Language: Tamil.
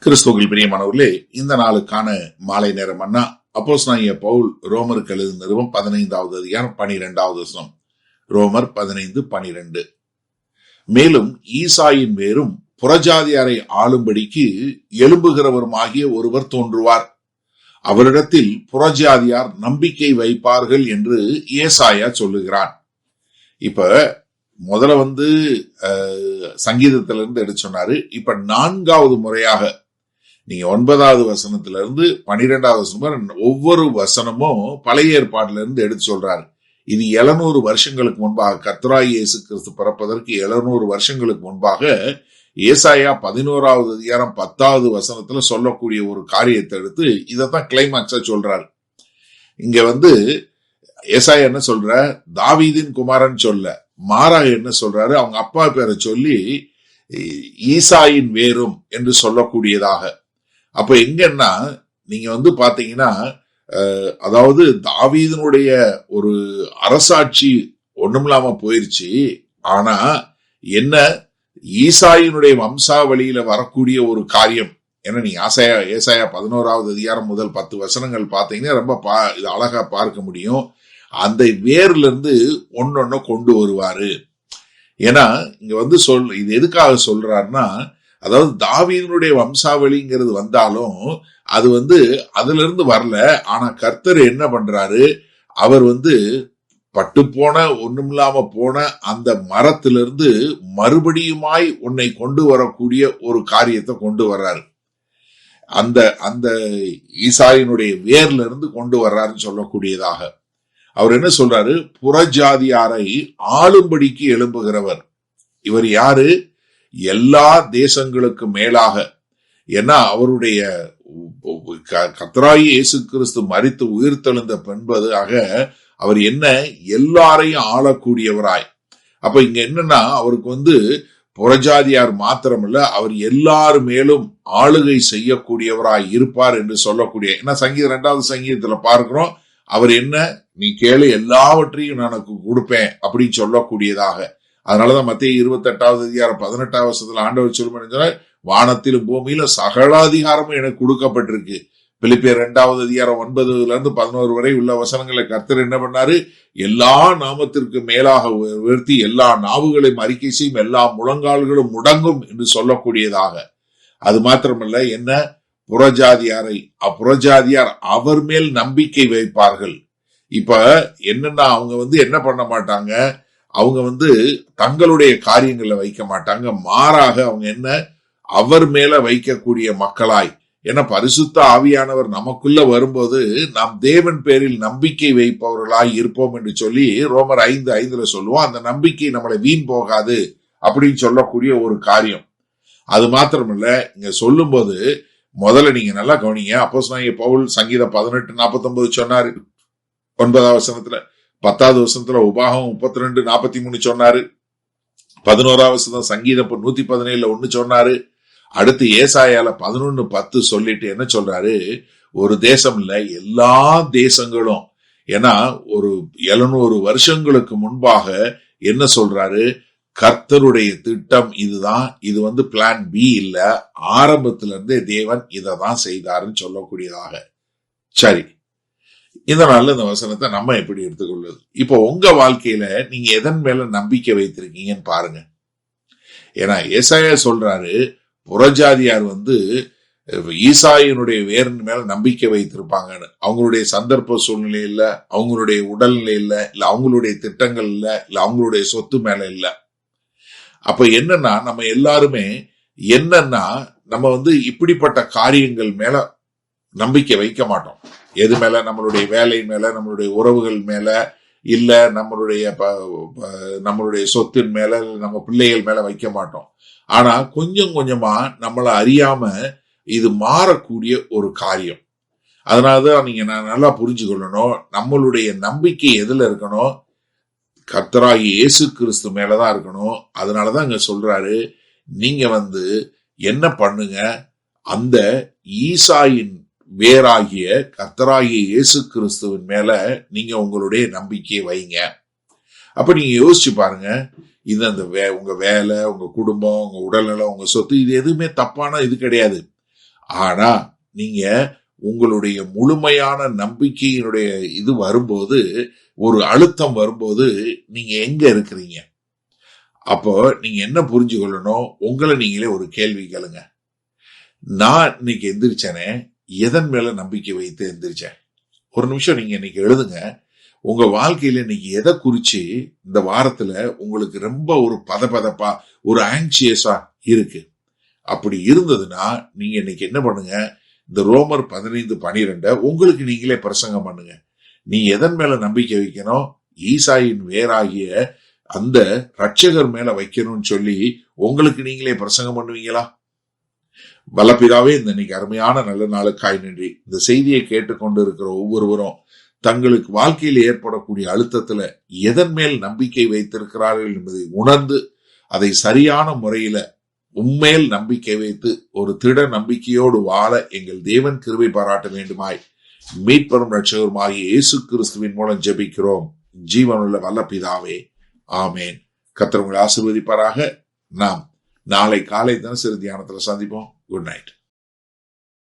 கிறிஸ்துவில் பிரியமானவர்களே, இந்த நாளுக்கான மாலை நேர மன்னா அப்போஸ்தலனாகிய பவுல் ரோமருக்கு எழுதின நிருபம் 15வது அதிகாரம் 12வது வசனம். ரோமர் 15:12. மேலும் ஈசாயின் வேரும் புறஜாதியாரை ஆளும்படிக்கு எழும்புகிறவருமாகிய ஒருவர் தோன்றுவார், அவரிடத்தில் புறஜாதியார் நம்பிக்கை வைப்பார்கள் என்று ஏசாயா சொல்லுகிறான். இப்ப முதல்ல சங்கீதத்திலிருந்து எடுத்து சொன்னாரு. இப்ப 4வது முறையாக நீங்க 9வது வசனத்திலிருந்து 12வது வசனம் ஒவ்வொரு வசனமும் பழைய ஏற்பாட்டில இருந்து எடுத்து சொல்றாரு. இது 700 வருஷங்களுக்கு முன்பாக, கர்த்தராகிய இயேசு கிறிஸ்து பிறப்பதற்கு 700 வருஷங்களுக்கு முன்பாக ஏசாயா 11வது அதிகாரம் 10வது வசனத்துல சொல்லக்கூடிய ஒரு காரியத்தை எடுத்து இதைத்தான் கிளைமாக்ஸா சொல்றாரு. இங்க ஏசாயா என்ன சொல்ற, தாவீதின் குமாரன் சொல்ல, மாறாக என்ன சொல்றாரு, அவங்க அப்பா பேரை சொல்லி ஈசாயின் வேரும் என்று சொல்லக்கூடியதாக. அப்ப எங்கன்னா நீங்க பாத்தீங்கன்னா, அதாவது தாவீதினுடைய ஒரு அரசாட்சி ஒண்ணுமில்லாம போயிருச்சு. ஆனா என்ன, ஈசாயினுடைய வம்சாவளியில வரக்கூடிய ஒரு காரியம். ஏன்னா நீ ஏசாயா 11வது அதிகாரம் முதல் 10 வசனங்கள் பாத்தீங்கன்னா ரொம்ப இது அழகா பார்க்க முடியும். அந்த வேர்ல இருந்து ஒன்னொன்னு கொண்டு வருவாரு. ஏன்னா இங்க இது எதுக்காக சொல்றாருன்னா, அதாவது தாவீதினுடைய வம்சாவளிங்கிறது வந்தாலும் அது அதுல இருந்து வரல. ஆனா கர்த்தர் என்ன பண்றாரு, அவர் பட்டு போன ஒண்ணுமில்லாம போன அந்த மரத்திலிருந்து மறுபடியுமாய் உன்னை கொண்டு வரக்கூடிய ஒரு காரியத்தை கொண்டு வர்றாரு. அந்த அந்த ஈசாயினுடைய வேர்ல இருந்து கொண்டு வர்றாருன்னு சொல்லக்கூடியதாக. அவர் என்ன சொல்றாரு, புறஜாதியாரை ஆளும்படிக்கு எழும்புகிறவர். இவர் யாரு, எல்லா தேசங்களுக்கு மேலாக. ஏன்னா அவருடைய கர்த்தராகிய இயேசு கிறிஸ்து மரித்து உயிர்த்தெழுந்த என்பதாக அவர் என்ன, எல்லாரையும் ஆளக்கூடியவராய். அப்ப இங்க என்னன்னா, அவருக்கு புறஜாதியார் மாத்திரமல்ல, அவர் எல்லாரு மேலும் ஆளுகை செய்யக்கூடியவராய் இருப்பார் என்று சொல்லக்கூடிய. ஏன்னா சங்கீதம் 2வது சங்கீதத்துல பார்க்கிறோம், அவர் என்ன, நீ கேளு எல்லாவற்றையும் நான் உனக்கு கொடுப்பேன் அப்படின்னு சொல்லக்கூடியதாக. அதனாலதான் மத்தேயு 28வது அதிகாரம் 18வது வசனத்துல ஆண்டவர் சொல்லுவார், வானத்திலும் பூமியில சகல அதிகாரமும் எனக்கு கொடுக்கப்பட்டிருக்கு. பிலிப்பியர் 2வது அதிகாரம் 9ல இருந்து 11 வரை உள்ள வசனங்களை கர்த்தர் என்ன பண்ணாரு, எல்லா நாமத்திற்கு மேலாக உயர்த்தி எல்லா நாவுகளையும் அறிக்கை செய்யும், எல்லா முழங்கால்களும் முடங்கும் என்று சொல்லக்கூடியதாக. அது மாத்திரமல்ல, என்ன, புறஜாதியாரை புறஜாதியார் அவர் மேல் நம்பிக்கை வைப்பார்கள். இப்ப என்னன்னா அவங்க என்ன பண்ண மாட்டாங்க, அவங்க தங்களுடைய காரியங்களை வைக்க மாட்டாங்க. மாறாக அவங்க என்ன, அவர் மேல வைக்கக்கூடிய மக்களாய். ஏன்னா பரிசுத்த ஆவியானவர் நமக்குள்ள வரும்போது நாம் தேவன் பேரில் நம்பிக்கை வைப்பவர்களாய் இருப்போம் என்று சொல்லி ரோமர் 5:5 சொல்லுவோம். அந்த நம்பிக்கை நம்மளை வீண் போகாது அப்படின்னு சொல்லக்கூடிய ஒரு காரியம். அது மாத்திரமல்ல, இங்க சொல்லும் போது முதல்ல நீங்க நல்லா கவனிங்க. அப்போஸ்தலனாகிய பவுல் சங்கீதம் 18:49 சொன்னாரு 9வது வசனத்துல. 10வது வசனத்துல உபாகம் 32:43 சொன்னாரு. 11வது வசனம் சங்கீதம் 117:1 சொன்னாரு. அடுத்து ஏசாயால 11:10 சொல்லிட்டு என்ன சொல்றாரு, ஒரு தேசம் இல்ல, எல்லா தேசங்களும். ஏன்னா ஒரு 700 வருஷங்களுக்கு முன்பாக என்ன சொல்றாரு, கர்த்தருடைய திட்டம் இதுதான், இது பிளான் பி இல்ல, ஆரம்பத்துல இருந்தே தேவன் இததான் செய்தாருன்னு சொல்லக்கூடியதாக. சரி, இதனால இந்த வசனத்தை நம்ம எப்படி எடுத்துக்கொள்வது? இப்போ உங்க வாழ்க்கையில நீங்க எதன் மேல நம்பிக்கை வைத்திருக்கீங்கன்னு பாருங்க. ஏன்னா ஏசாயா சொல்றாரு, புறஜாதியார் ஈசாயினுடைய வேரின் மேல நம்பிக்கை வைத்திருப்பாங்கன்னு. அவங்களுடைய சந்தர்ப்ப சூழ்நிலை இல்ல, அவங்களுடைய உடல்நிலை இல்ல, இல்ல அவங்களுடைய திட்டங்கள் இல்ல, இல்ல அவங்களுடைய சொத்து மேல இல்ல. அப்ப என்னன்னா, நம்ம எல்லாருமே என்னன்னா, நம்ம இப்படிப்பட்ட காரியங்கள் மேல நம்பிக்கை வைக்க மாட்டோம். எது மேல? நம்மளுடைய வேலை மேல, நம்மளுடைய உறவுகள் மேல, இல்ல நம்மளுடைய சொத்தின் மேல, நம்ம பிள்ளைகள் மேல வைக்க மாட்டோம். ஆனா கொஞ்சம் கொஞ்சமா நம்மள அறியாம இது மாறக்கூடிய ஒரு காரியம். அதனாலதான் நீங்க நல்லா புரிஞ்சுக்கொள்ளணும், நம்மளுடைய நம்பிக்கை எதுல இருக்கணும், கர்த்தராகிய இயேசு கிறிஸ்து மேலதான் இருக்கணும். அதனாலதான் இங்க சொல்றாரு, நீங்க என்ன பண்ணுங்க, அந்த ஈசாயின் வேறாகிய கர்த்தராகிய இயேசு கிறிஸ்துவின் மேல நீங்க உங்களுடைய நம்பிக்கையை வைங்க. அப்ப நீங்க யோசிச்சு பாருங்க, இது உங்க வேலை, உங்க குடும்பம், உங்க உடல்நலம், உங்க சொத்து, இது எதுவுமே தப்பான இது கிடையாது. ஆனா நீங்க உங்களுடைய முழுமையான நம்பிக்கையினுடைய இது வரும்போது, ஒரு அழுத்தம் வரும்போது நீங்க எங்க இருக்கிறீங்க? அப்போ நீங்க என்ன புரிஞ்சு கொள்ளணும், உங்களை நீங்களே ஒரு கேள்வி கேளுங்க. நான் இன்னைக்கு எந்திரிச்சேனே, எதன் மேல நம்பிக்கை வைத்து எந்திரிச்சேன்? ஒரு நிமிஷம் நீங்க இன்னைக்கு எழுதுங்க. உங்க வாழ்க்கையில இன்னைக்கு எதை குறிச்சு இந்த வாரத்துல உங்களுக்கு ரொம்ப ஒரு பதபதப்பா, ஒரு ஆங்ஷியஸா இருக்கு? அப்படி இருந்ததுன்னா நீங்க இன்னைக்கு என்ன பண்ணுங்க, இந்த ரோமர் 15:12 உங்களுக்கு நீங்களே பிரசங்கம் பண்ணுங்க. நீ எதன் மேல நம்பிக்கை வைக்கணும்? ஈசாயின் வேராகிய அந்த ரட்சகர் மேல வைக்கணும்னு சொல்லி உங்களுக்கு நீங்களே பிரசங்கம் பண்ணுவீங்களா? வல்லபிதாவே, இந்த இன்னைக்கு அருமையான நல்ல நாளுக்காய் நன்றி. இந்த செய்தியை கேட்டுக்கொண்டு இருக்கிற ஒவ்வொருவரும் தங்களுக்கு வாழ்க்கையில் ஏற்படக்கூடிய அழுத்தத்துல எதன் மேல் நம்பிக்கை வைத்திருக்கிறார்கள் என்பதை உணர்ந்து அதை சரியான முறையில உண்மையில் நம்பிக்கை வைத்து ஒரு திட நம்பிக்கையோடு வாழ எங்கள் தேவன் கிருபை பாராட்ட வேண்டுமாய் மீட்பரும் ரட்சகருமாகிய இயேசு கிறிஸ்துவின் மூலம் ஜெபிக்கிறோம் ஜீவனுள்ள வல்ல பிதாவே, ஆமேன். கர்த்தர் உங்களை ஆசீர்வதிப்பாராக. நாம் நாளை காலை தினசரி தியானத்துல சந்திப்போம். Good night.